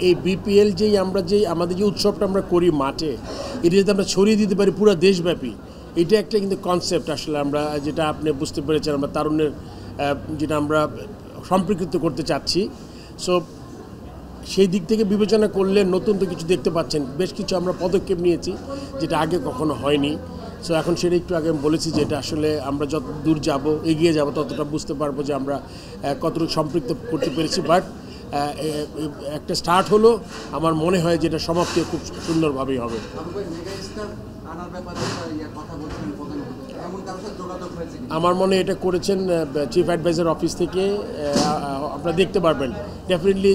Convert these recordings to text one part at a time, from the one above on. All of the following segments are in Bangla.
এই বিপিএল আমাদের যে উৎসবটা আমরা করি মাঠে, এটা যদি আমরা ছড়িয়ে দিতে পারি পুরো দেশব্যাপী, এটা একটা কিন্তু কনসেপ্ট আসলে আমরা যেটা আপনি বুঝতে পেরেছেন, আমরা তারুণ্যের যেটা আমরা সম্পৃক্ত করতে চাচ্ছি। সো সেই দিক থেকে বিবেচনা করলে নতুন তো কিছু দেখতে পাচ্ছেন, বেশ কিছু আমরা পদক্ষেপ নিয়েছি যেটা আগে কখনো হয়নি। সো এখন সেটা একটু আগে আমি বলেছি যে এটা আসলে আমরা যত দূর যাব, এগিয়ে যাব, ততটা বুঝতে পারবো যে আমরা কতটুকু সম্পৃক্ত করতে পেরেছি। বাট একটা স্টার্ট হলো, আমার মনে হয় যে এটা সমাপ্তি খুব সুন্দরভাবেই হবে। আমার মনে এটা করেছেন চিফ অ্যাডভাইজার অফিস থেকে, আপনারা দেখতে পারবেন ডেফিনেটলি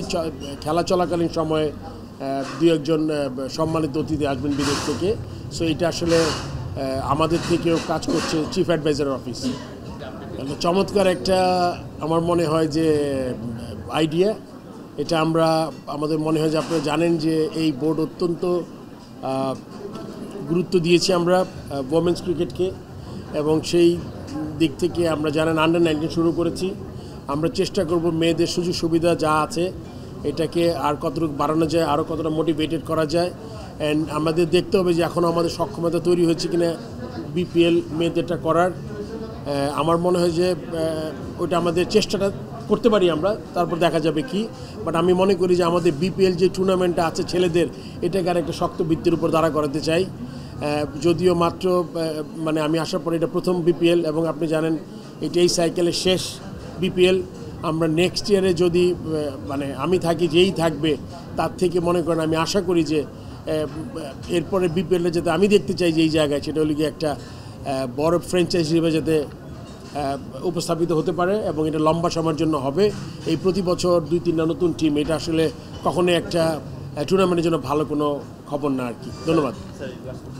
খেলা চলাকালীন সময়ে দু একজন সম্মানিত অতিথি আসবেন বিদেশ থেকে। সো এটা আসলে আমাদের থেকেও কাজ করছে চিফ অ্যাডভাইজার অফিস। চমৎকার একটা আমার মনে হয় যে আইডিয়া এটা। আমাদের মনে হয় যে আপনারা জানেন যে এই বোর্ড অত্যন্ত গুরুত্ব দিয়েছি আমরা ওমেন্স ক্রিকেটকে, এবং সেই দিক থেকে আমরা জানেন আন্ডার-19 শুরু করেছি। আমরা চেষ্টা করব মেয়েদের সুযোগ সুবিধা যা আছে এটাকে আর কতটুকু বাড়ানো যায়, আরও কতটা মোটিভেটেড করা যায়। অ্যান্ড আমাদের দেখতে হবে যে এখনও আমাদের সক্ষমতা তৈরি হয়েছে কিনা বিপিএল মেয়েদেরটা করার। আমার মনে হয় যে ওটা আমাদের চেষ্টাটা করতে পারি আমরা, তারপর দেখা যাবে কি। বাট আমি মনে করি যে আমাদের বিপিএল যে টুর্নামেন্টটা আছে ছেলেদের, এটাকে আর একটা শক্ত ভিত্তির উপর দাঁড়া করাতে চাই। যদিও মাত্র মানে আমি আসার পরে এটা প্রথম বিপিএল, এবং আপনি জানেন এটা এই সাইকেলের শেষ বিপিএল। আমরা নেক্সট ইয়ারে যদি মানে আমি থাকি, যেই থাকবে তার থেকে মনে করেন আমি আশা করি যে এরপরে বিপিএলটা যাতে আমি দেখতে চাই যে এই জায়গায়, সেটা হলো গিয়ে একটা বড় ফ্র্যাঞ্চাইজি হিসেবে যাতে উপস্থাপিত হতে পারে, এবং এটা লম্বা সময়ের জন্য হবে। এই প্রতি বছর 2-3টা নতুন টিম, এটা আসলে কখনোই একটা টুর্নামেন্টের জন্য ভালো কোনো খবর না আর কি। ধন্যবাদ।